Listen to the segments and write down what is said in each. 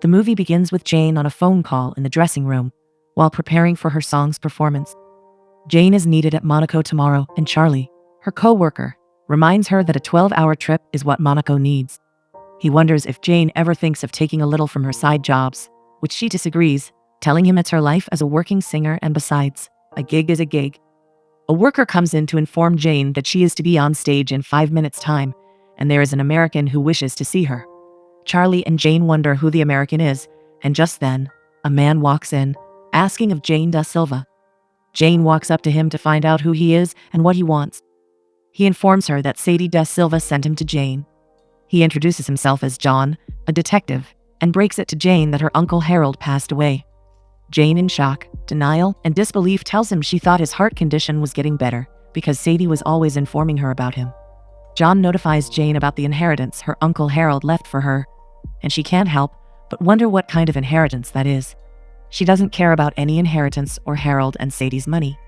The movie begins with Jane on a phone call in the dressing room while preparing for her song's performance. Jane is needed at Monaco tomorrow, and Charlie, her co-worker, reminds her that a 12-hour trip is what Monaco needs. He wonders if Jane ever thinks of taking a little from her side jobs, which she disagrees, telling him it's her life as a working singer, and besides, a gig is a gig. A worker comes in to inform Jane that she is to be on stage in 5 minutes' time, and there is an American who wishes to see her. Charlie and Jane wonder who the American is, and just then, a man walks in, asking of Jane Da Silva. Jane walks up to him to find out who he is and what he wants. He informs her that Sadie Da Silva sent him to Jane. He introduces himself as John, a detective, and breaks it to Jane that her uncle Harold passed away. Jane, in shock, denial, and disbelief, tells him she thought his heart condition was getting better because Sadie was always informing her about him. John notifies Jane about the inheritance her uncle Harold left for her, and she can't help but wonder what kind of inheritance that is. She doesn't care about any inheritance or Harold and Sadie's money.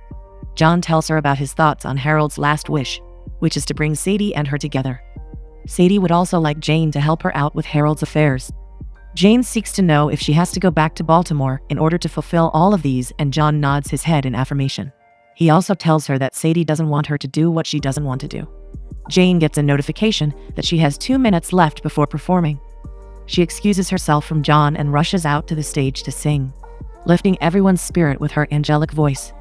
John tells her about his thoughts on Harold's last wish, which is to bring Sadie and her together. Sadie would also like Jane to help her out with Harold's affairs. Jane seeks to know if she has to go back to Baltimore in order to fulfill all of these, and John nods his head in affirmation. He also tells her that Sadie doesn't want her to do what she doesn't want to do. Jane gets a notification that she has 2 minutes left before performing. She excuses herself from John and rushes out to the stage to sing, lifting everyone's spirit with her angelic voice.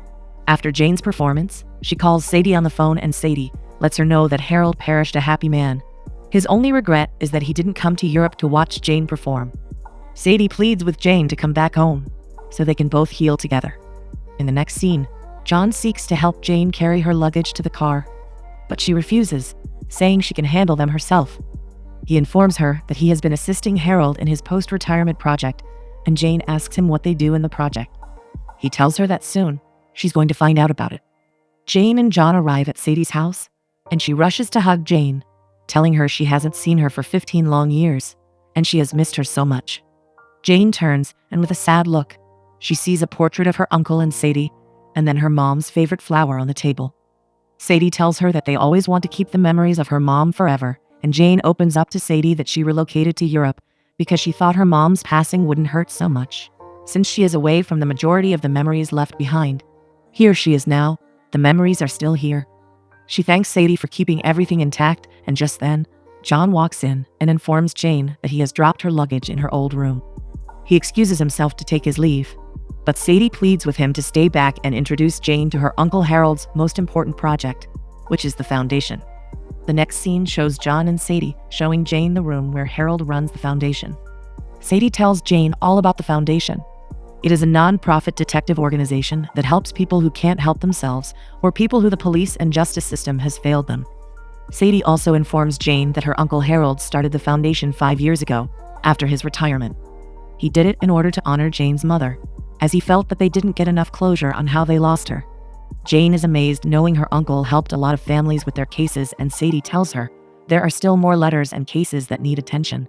After Jane's performance, she calls Sadie on the phone, and Sadie lets her know that Harold perished a happy man. His only regret is that he didn't come to Europe to watch Jane perform. Sadie pleads with Jane to come back home so they can both heal together. In the next scene, John seeks to help Jane carry her luggage to the car, but she refuses, saying she can handle them herself. He informs her that he has been assisting Harold in his post-retirement project, and Jane asks him what they do in the project. He tells her that soon she's going to find out about it. Jane and John arrive at Sadie's house, and she rushes to hug Jane, telling her she hasn't seen her for 15 long years, and she has missed her so much. Jane turns, and with a sad look, she sees a portrait of her uncle and Sadie, and then her mom's favorite flower on the table. Sadie tells her that they always want to keep the memories of her mom forever, and Jane opens up to Sadie that she relocated to Europe because she thought her mom's passing wouldn't hurt so much, since she is away from the majority of the memories left behind. Here she is now, the memories are still here. She thanks Sadie for keeping everything intact, and just then, John walks in and informs Jane that he has dropped her luggage in her old room. He excuses himself to take his leave, but Sadie pleads with him to stay back and introduce Jane to her Uncle Harold's most important project, which is the foundation. The next scene shows John and Sadie showing Jane the room where Harold runs the foundation. Sadie tells Jane all about the foundation. It is a non-profit detective organization that helps people who can't help themselves or people who the police and justice system has failed them. Sadie also informs Jane that her Uncle Harold started the foundation 5 years ago, after his retirement. He did it in order to honor Jane's mother, as he felt that they didn't get enough closure on how they lost her. Jane is amazed knowing her uncle helped a lot of families with their cases, and Sadie tells her there are still more letters and cases that need attention.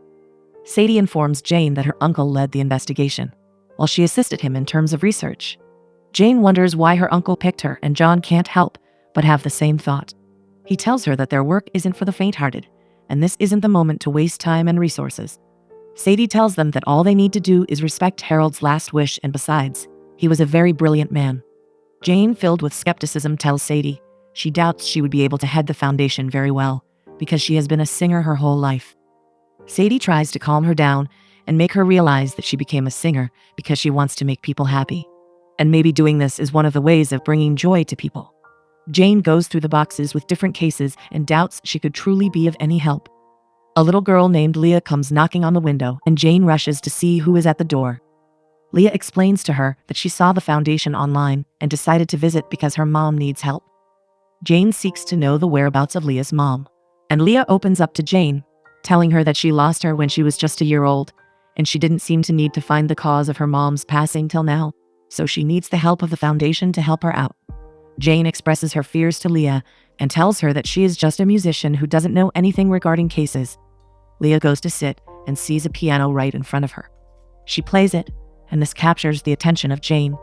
Sadie informs Jane that her uncle led the investigation, while she assisted him in terms of research. Jane wonders why her uncle picked her, and John can't help but have the same thought. He tells her that their work isn't for the faint-hearted, and this isn't the moment to waste time and resources. Sadie tells them that all they need to do is respect Harold's last wish, and besides, he was a very brilliant man. Jane, filled with skepticism, tells Sadie she doubts she would be able to head the foundation very well because she has been a singer her whole life. Sadie tries to calm her down and make her realize that she became a singer because she wants to make people happy, and maybe doing this is one of the ways of bringing joy to people. Jane goes through the boxes with different cases and doubts she could truly be of any help. A little girl named Leah comes knocking on the window, and Jane rushes to see who is at the door. Leah explains to her that she saw the foundation online and decided to visit because her mom needs help. Jane seeks to know the whereabouts of Leah's mom, and Leah opens up to Jane, telling her that she lost her when she was just a year old, and she didn't seem to need to find the cause of her mom's passing till now, so she needs the help of the foundation to help her out. Jane expresses her fears to Leah and tells her that she is just a musician who doesn't know anything regarding cases. Leah goes to sit and sees a piano right in front of her. She plays it, and this captures the attention of Jane.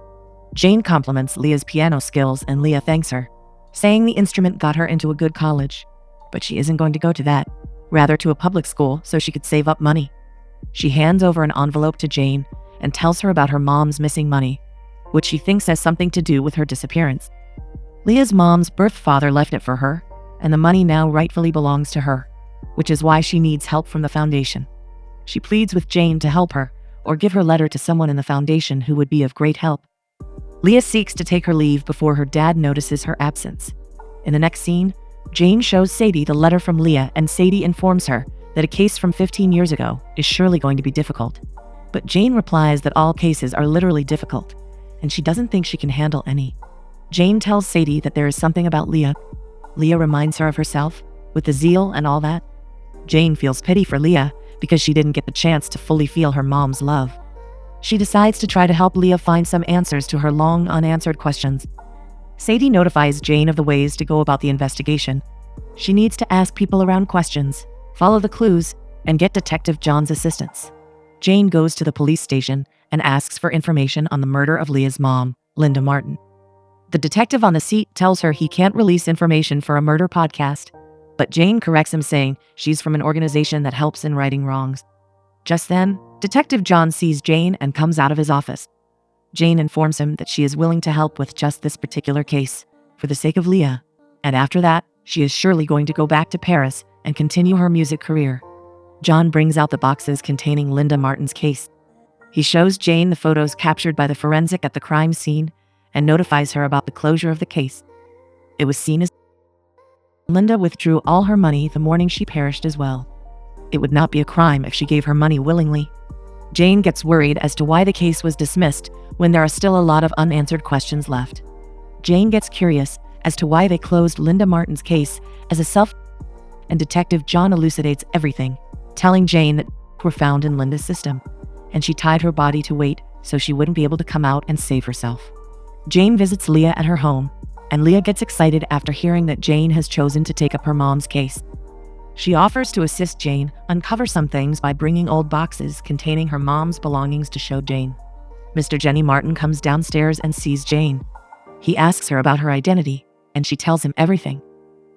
Jane compliments Leah's piano skills, and Leah thanks her, saying the instrument got her into a good college, but she isn't going to go to that, rather to a public school so she could save up money. She hands over an envelope to Jane and tells her about her mom's missing money, which she thinks has something to do with her disappearance. Leah's mom's birth father left it for her, and the money now rightfully belongs to her, which is why she needs help from the foundation. She pleads with Jane to help her or give her letter to someone in the foundation who would be of great help. Leah seeks to take her leave before her dad notices her absence. In the next scene, Jane shows Sadie the letter from Leah, and Sadie informs her that a case from 15 years ago is surely going to be difficult. But Jane replies that all cases are literally difficult, and she doesn't think she can handle any. Jane tells Sadie that there is something about Leah. Leah reminds her of herself, with the zeal and all that. Jane feels pity for Leah because she didn't get the chance to fully feel her mom's love. She decides to try to help Leah find some answers to her long unanswered questions. Sadie notifies Jane of the ways to go about the investigation. She needs to ask people around questions, follow the clues, and get Detective John's assistance. Jane goes to the police station and asks for information on the murder of Leah's mom, Linda Martin. The detective on the seat tells her he can't release information for a murder podcast, but Jane corrects him, saying she's from an organization that helps in righting wrongs. Just then, Detective John sees Jane and comes out of his office. Jane informs him that she is willing to help with just this particular case, for the sake of Leah, and after that, she is surely going to go back to Paris and continue her music career. John brings out the boxes containing Linda Martin's case. He shows Jane the photos captured by the forensic at the crime scene and notifies her about the closure of the case. It was seen as Linda withdrew all her money the morning she perished as well. It would not be a crime if she gave her money willingly. Jane gets worried as to why the case was dismissed when there are still a lot of unanswered questions left. Jane gets curious as to why they closed Linda Martin's case as a self, and Detective John elucidates everything, telling Jane that were found in Linda's system, and she tied her body to weight so she wouldn't be able to come out and save herself. Jane visits Leah at her home, and Leah gets excited after hearing that Jane has chosen to take up her mom's case. She offers to assist Jane uncover some things by bringing old boxes containing her mom's belongings to show Jane. Mr. Jenny Martin comes downstairs and sees Jane. He asks her about her identity, and she tells him everything.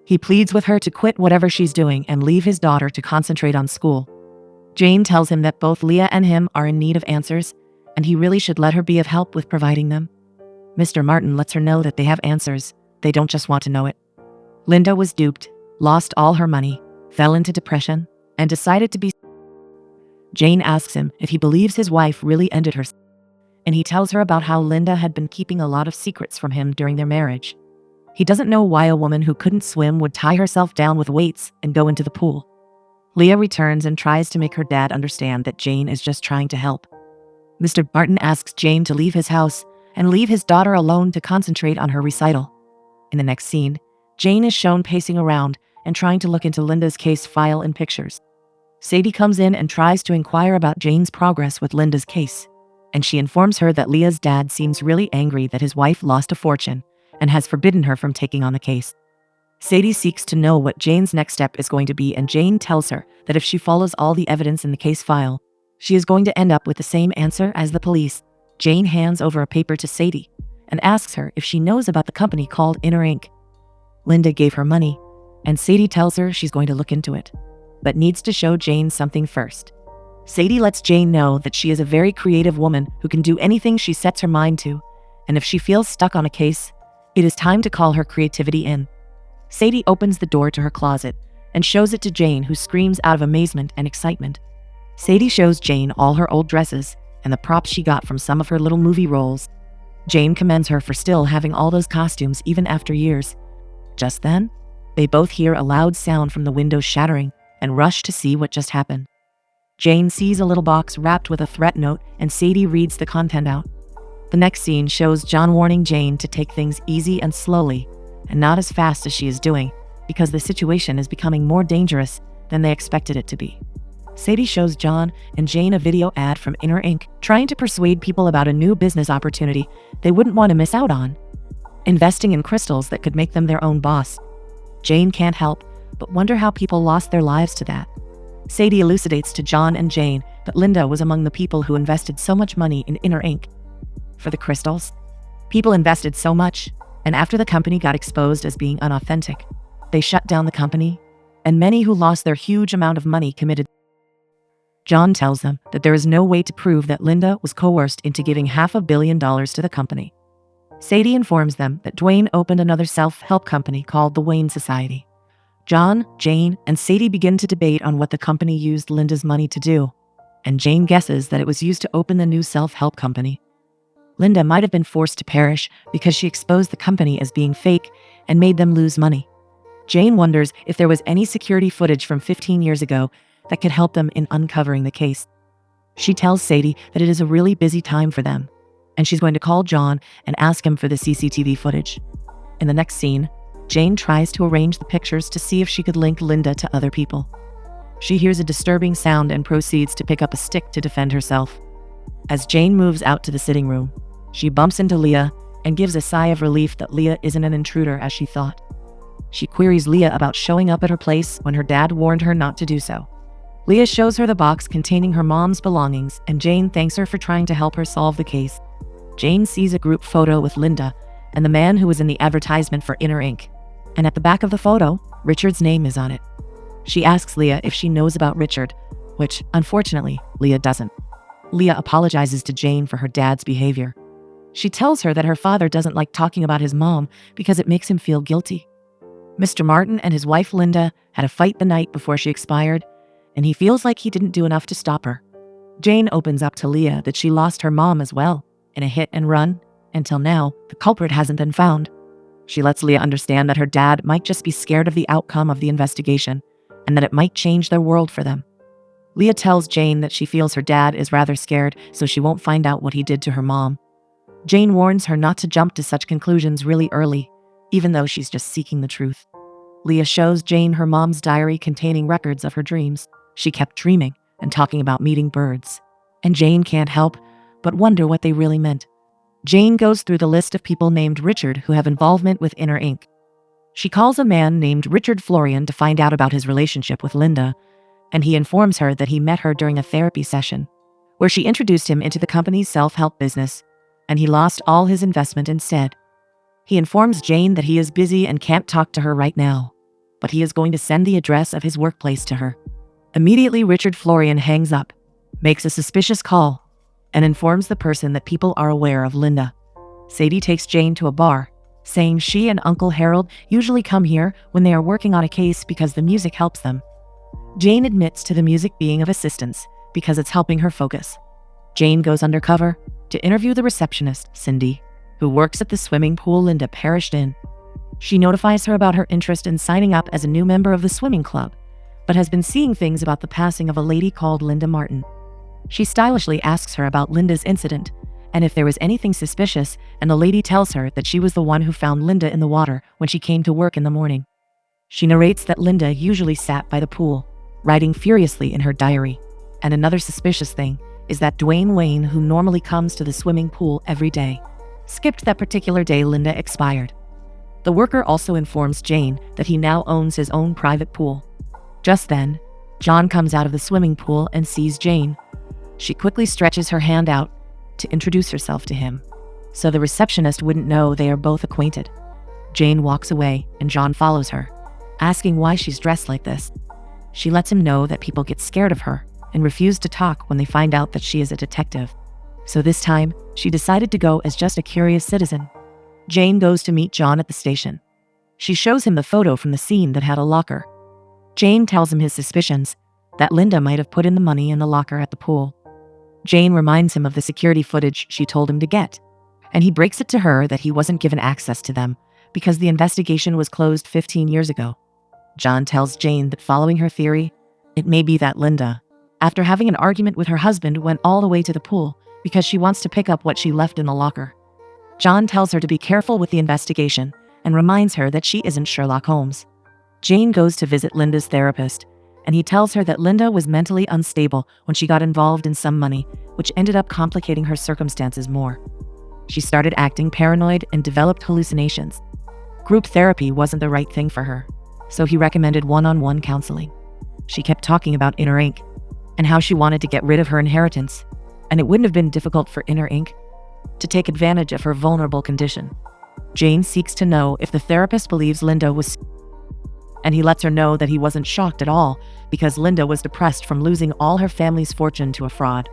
He pleads with her to quit whatever she's doing and leave his daughter to concentrate on school. Jane tells him that both Leah and him are in need of answers, and he really should let her be of help with providing them. Mr. Martin lets her know that they have answers, they don't just want to know it. Linda was duped, lost all her money, fell into depression, and decided to be. Jane asks him if he believes his wife really ended her, and he tells her about how Linda had been keeping a lot of secrets from him during their marriage. He doesn't know why a woman who couldn't swim would tie herself down with weights and go into the pool. Leah returns and tries to make her dad understand that Jane is just trying to help. Mr. Martin asks Jane to leave his house and leave his daughter alone to concentrate on her recital. In the next scene, Jane is shown pacing around and trying to look into Linda's case file and pictures. Sadie comes in and tries to inquire about Jane's progress with Linda's case, and she informs her that Leah's dad seems really angry that his wife lost a fortune and has forbidden her from taking on the case. Sadie seeks to know what Jane's next step is going to be, and Jane tells her that if she follows all the evidence in the case file, she is going to end up with the same answer as the police. Jane hands over a paper to Sadie and asks her if she knows about the company called Inner Ink. Linda gave her money, and Sadie tells her she's going to look into it, but needs to show Jane something first. Sadie lets Jane know that she is a very creative woman who can do anything she sets her mind to, and if she feels stuck on a case, it is time to call her creativity in. Sadie opens the door to her closet and shows it to Jane, who screams out of amazement and excitement. Sadie shows Jane all her old dresses and the props she got from some of her little movie roles. Jane commends her for still having all those costumes even after years. Just then, they both hear a loud sound from the window shattering and rush to see what just happened. Jane sees a little box wrapped with a threat note, and Sadie reads the content out. The next scene shows John warning Jane to take things easy and slowly, and not as fast as she is doing, because the situation is becoming more dangerous than they expected it to be. Sadie shows John and Jane a video ad from Inner Ink, trying to persuade people about a new business opportunity they wouldn't want to miss out on, investing in crystals that could make them their own boss. Jane can't help but wonder how people lost their lives to that. Sadie elucidates to John and Jane that Linda was among the people who invested so much money in Inner Ink. For the crystals, people invested so much, and after the company got exposed as being unauthentic, they shut down the company, and many who lost their huge amount of money committed. John tells them that there is no way to prove that Linda was coerced into giving $500 million to the company. Sadie informs them that Dwayne opened another self-help company called the Wayne Society. John, Jane, and Sadie begin to debate on what the company used Linda's money to do, and Jane guesses that it was used to open the new self-help company. Linda might have been forced to perish because she exposed the company as being fake and made them lose money. Jane wonders if there was any security footage from 15 years ago that could help them in uncovering the case. She tells Sadie that it is a really busy time for them, and she's going to call John and ask him for the CCTV footage. In the next scene, Jane tries to arrange the pictures to see if she could link Linda to other people. She hears a disturbing sound and proceeds to pick up a stick to defend herself. As Jane moves out to the sitting room, she bumps into Leah and gives a sigh of relief that Leah isn't an intruder as she thought. She queries Leah about showing up at her place when her dad warned her not to do so. Leah shows her the box containing her mom's belongings, and Jane thanks her for trying to help her solve the case. Jane sees a group photo with Linda and the man who was in the advertisement for Inner Ink, and at the back of the photo, Richard's name is on it. She asks Leah if she knows about Richard, which, unfortunately, Leah doesn't. Leah apologizes to Jane for her dad's behavior. She tells her that her father doesn't like talking about his mom because it makes him feel guilty. Mr. Martin and his wife Linda had a fight the night before she expired, and he feels like he didn't do enough to stop her. Jane opens up to Leah that she lost her mom as well, in a hit and run. Until now, the culprit hasn't been found. She lets Leah understand that her dad might just be scared of the outcome of the investigation, and that it might change their world for them. Leah tells Jane that she feels her dad is rather scared, so she won't find out what he did to her mom. Jane warns her not to jump to such conclusions really early, even though she's just seeking the truth. Leah shows Jane her mom's diary containing records of her dreams. She kept dreaming and talking about meeting birds, and Jane can't help but wonder what they really meant. Jane goes through the list of people named Richard who have involvement with Inner Ink. She calls a man named Richard Florian to find out about his relationship with Linda, and he informs her that he met her during a therapy session, where she introduced him into the company's self-help business, and he lost all his investment instead. He informs Jane that he is busy and can't talk to her right now, but he is going to send the address of his workplace to her. Immediately, Richard Florian hangs up, makes a suspicious call, and informs the person that people are aware of Linda. Sadie takes Jane to a bar, saying she and Uncle Harold usually come here when they are working on a case because the music helps them. Jane admits to the music being of assistance because it's helping her focus. Jane goes undercover to interview the receptionist, Cindy, who works at the swimming pool Linda perished in. She notifies her about her interest in signing up as a new member of the swimming club, but has been seeing things about the passing of a lady called Linda Martin. She stylishly asks her about Linda's incident and if there was anything suspicious, and the lady tells her that she was the one who found Linda in the water when she came to work in the morning. She narrates that Linda usually sat by the pool, writing furiously in her diary. And another suspicious thing is that Dwayne Wayne, who normally comes to the swimming pool every day, skipped that particular day Linda expired. The worker also informs Jane that he now owns his own private pool. Just then, John comes out of the swimming pool and sees Jane. She quickly stretches her hand out to introduce herself to him, so the receptionist wouldn't know they are both acquainted. Jane walks away and John follows her, asking why she's dressed like this. She lets him know that people get scared of her and refuse to talk when they find out that she is a detective. So this time, she decided to go as just a curious citizen. Jane goes to meet John at the station. She shows him the photo from the scene that had a locker. Jane tells him his suspicions that Linda might have put in the money in the locker at the pool. Jane reminds him of the security footage she told him to get, and he breaks it to her that he wasn't given access to them because the investigation was closed 15 years ago. John tells Jane that following her theory, it may be that Linda, after having an argument with her husband, went all the way to the pool because she wants to pick up what she left in the locker. John tells her to be careful with the investigation and reminds her that she isn't Sherlock Holmes. Jane goes to visit Linda's therapist, and he tells her that Linda was mentally unstable when she got involved in some money, which ended up complicating her circumstances more. She started acting paranoid and developed hallucinations. Group therapy wasn't the right thing for her, so he recommended one-on-one counseling. She kept talking about Inner Ink and how she wanted to get rid of her inheritance, and it wouldn't have been difficult for Inner Ink to take advantage of her vulnerable condition. Jane seeks to know if the therapist believes Linda was and he lets her know that he wasn't shocked at all because Linda was depressed from losing all her family's fortune to a fraud.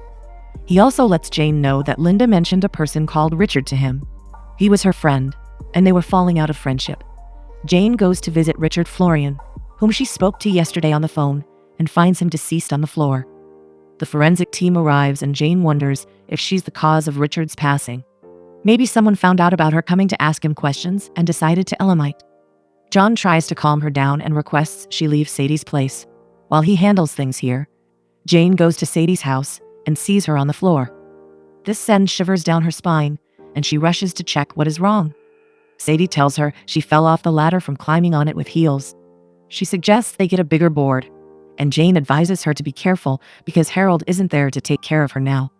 He also lets Jane know that Linda mentioned a person called Richard to him. He was her friend, and they were falling out of friendship. Jane goes to visit Richard Florian, whom she spoke to yesterday on the phone, and finds him deceased on the floor. The forensic team arrives and Jane wonders if she's the cause of Richard's passing. Maybe someone found out about her coming to ask him questions and decided to Elamite. John tries to calm her down and requests she leave Sadie's place. While he handles things here, Jane goes to Sadie's house and sees her on the floor. This sends shivers down her spine, and she rushes to check what is wrong. Sadie tells her she fell off the ladder from climbing on it with heels. She suggests they get a bigger board, and Jane advises her to be careful because Harold isn't there to take care of her now.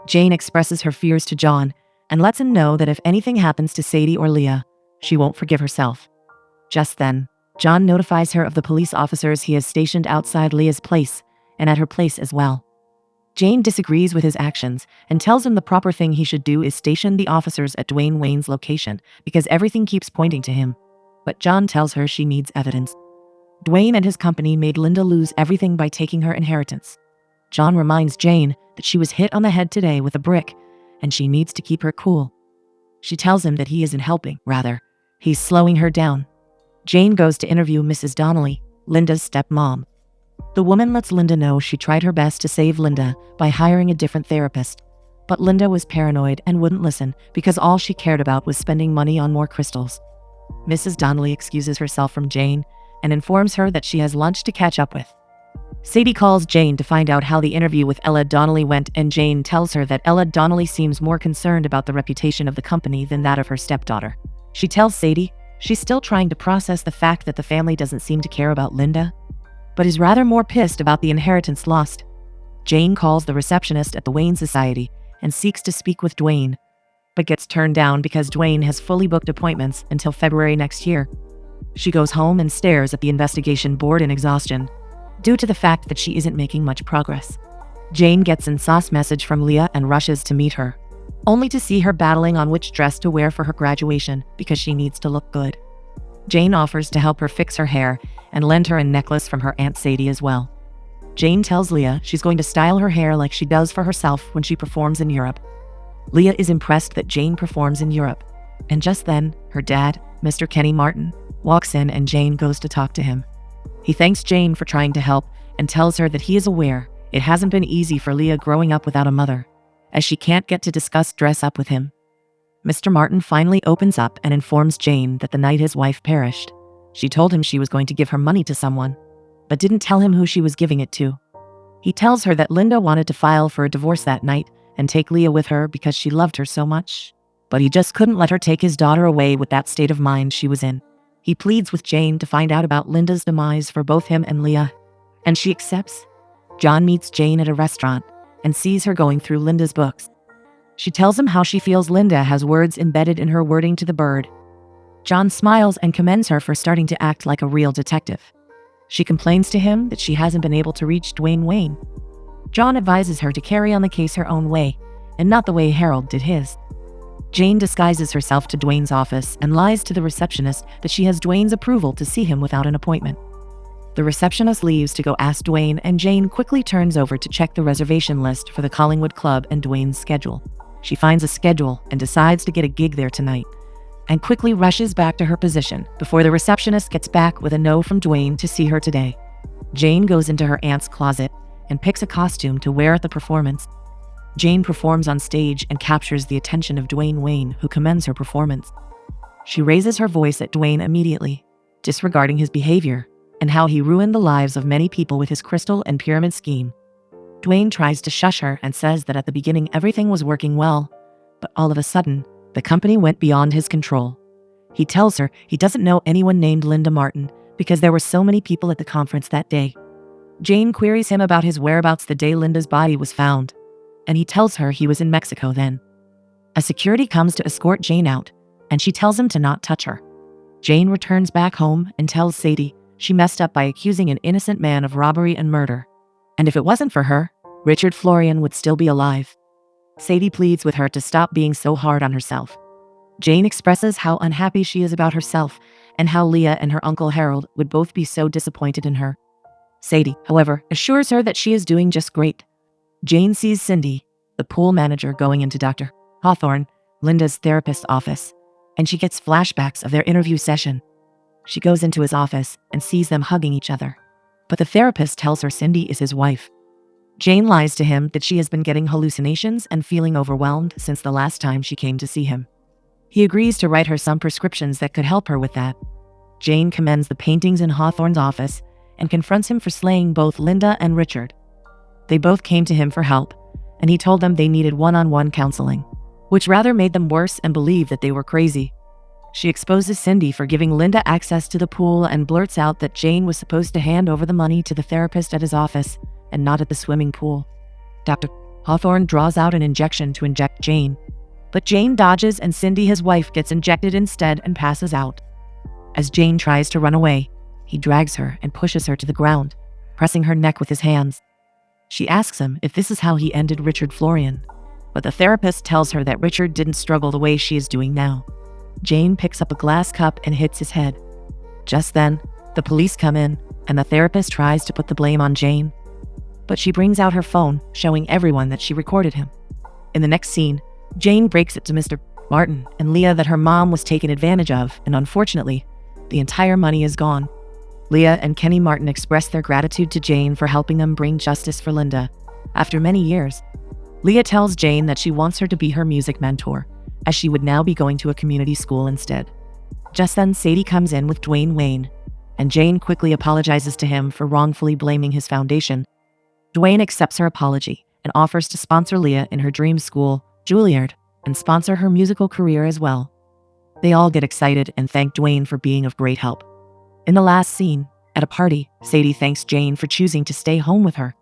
Jane expresses her fears to John and lets him know that if anything happens to Sadie or Leah, she won't forgive herself. Just then, John notifies her of the police officers he has stationed outside Leah's place and at her place as well. Jane disagrees with his actions and tells him the proper thing he should do is station the officers at Dwayne Wayne's location because everything keeps pointing to him. But John tells her she needs evidence. Dwayne and his company made Linda lose everything by taking her inheritance. John reminds Jane that she was hit on the head today with a brick, and she needs to keep her cool. She tells him that he isn't helping, rather, he's slowing her down. Jane goes to interview Mrs. Donnelly, Linda's stepmom. The woman lets Linda know she tried her best to save Linda by hiring a different therapist, but Linda was paranoid and wouldn't listen because all she cared about was spending money on more crystals. Mrs. Donnelly excuses herself from Jane and informs her that she has lunch to catch up with. Sadie calls Jane to find out how the interview with Ella Donnelly went, and Jane tells her that Ella Donnelly seems more concerned about the reputation of the company than that of her stepdaughter. She tells Sadie she's still trying to process the fact that the family doesn't seem to care about Linda, but is rather more pissed about the inheritance lost. Jane calls the receptionist at the Wayne Society and seeks to speak with Dwayne, but gets turned down because Dwayne has fully booked appointments until February next year. She goes home and stares at the investigation board in exhaustion, due to the fact that she isn't making much progress. Jane gets an sauce message from Leah and rushes to meet her, only to see her battling on which dress to wear for her graduation because she needs to look good. Jane offers to help her fix her hair and lend her a necklace from her Aunt Sadie as well. Jane tells Leah she's going to style her hair like she does for herself when she performs in Europe. Leah is impressed that Jane performs in Europe, and just then, her dad, Mr. Kenny Martin, walks in and Jane goes to talk to him. He thanks Jane for trying to help and tells her that he is aware it hasn't been easy for Leah growing up without a mother, as she can't get to discuss dress up with him. Mr. Martin finally opens up and informs Jane that the night his wife perished, she told him she was going to give her money to someone, but didn't tell him who she was giving it to. He tells her that Linda wanted to file for a divorce that night and take Leah with her because she loved her so much, but he just couldn't let her take his daughter away with that state of mind she was in. He pleads with Jane to find out about Linda's demise for both him and Leah, and she accepts. John meets Jane at a restaurant and sees her going through Linda's books. She tells him how she feels Linda has words embedded in her wording to the bird. John smiles and commends her for starting to act like a real detective. She complains to him that she hasn't been able to reach Dwayne Wayne. John advises her to carry on the case her own way, and not the way Harold did his. Jane disguises herself to Dwayne's office and lies to the receptionist that she has Dwayne's approval to see him without an appointment. The receptionist leaves to go ask Dwayne, and Jane quickly turns over to check the reservation list for the Collingwood Club and Dwayne's schedule. She finds a schedule and decides to get a gig there tonight, and quickly rushes back to her position before the receptionist gets back with a no from Dwayne to see her today. Jane goes into her aunt's closet and picks a costume to wear at the performance. Jane performs on stage and captures the attention of Dwayne Wayne, who commends her performance. She raises her voice at Dwayne immediately, disregarding his behavior and how he ruined the lives of many people with his crystal and pyramid scheme. Dwayne tries to shush her and says that at the beginning everything was working well, but all of a sudden, the company went beyond his control. He tells her he doesn't know anyone named Linda Martin because there were so many people at the conference that day. Jane queries him about his whereabouts the day Linda's body was found, and he tells her he was in Mexico then. A security comes to escort Jane out, and she tells him to not touch her. Jane returns back home and tells Sadie she messed up by accusing an innocent man of robbery and murder, and if it wasn't for her, Richard Florian would still be alive. Sadie pleads with her to stop being so hard on herself. Jane expresses how unhappy she is about herself and how Leah and her Uncle Harold would both be so disappointed in her. Sadie, however, assures her that she is doing just great. Jane sees Cindy, the pool manager, going into Dr. Hawthorne, Linda's therapist's office, and she gets flashbacks of their interview session. She goes into his office and sees them hugging each other. But the therapist tells her Cindy is his wife. Jane lies to him that she has been getting hallucinations and feeling overwhelmed since the last time she came to see him. He agrees to write her some prescriptions that could help her with that. Jane commends the paintings in Hawthorne's office and confronts him for slaying both Linda and Richard. They both came to him for help, and he told them they needed one-on-one counseling, which rather made them worse and believe that they were crazy. She exposes Cindy for giving Linda access to the pool and blurts out that Jane was supposed to hand over the money to the therapist at his office and not at the swimming pool. Dr. Hawthorne draws out an injection to inject Jane, but Jane dodges and Cindy, his wife, gets injected instead and passes out. As Jane tries to run away, he drags her and pushes her to the ground, pressing her neck with his hands. She asks him if this is how he ended Richard Florian, but the therapist tells her that Richard didn't struggle the way she is doing now. Jane picks up a glass cup and hits his head. Just then, the police come in, and the therapist tries to put the blame on Jane, but she brings out her phone, showing everyone that she recorded him. In the next scene, Jane breaks it to Mr. Martin and Leah that her mom was taken advantage of, and unfortunately, the entire money is gone. Leah and Kenny Martin express their gratitude to Jane for helping them bring justice for Linda. After many years, Leah tells Jane that she wants her to be her music mentor, as she would now be going to a community school instead. Just then, Sadie comes in with Dwayne Wayne, and Jane quickly apologizes to him for wrongfully blaming his foundation. Dwayne accepts her apology and offers to sponsor Leah in her dream school, Juilliard, and sponsor her musical career as well. They all get excited and thank Dwayne for being of great help. In the last scene, at a party, Sadie thanks Jane for choosing to stay home with her.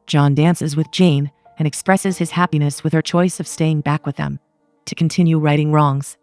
John dances with Jane and expresses his happiness with her choice of staying back with them to continue righting wrongs.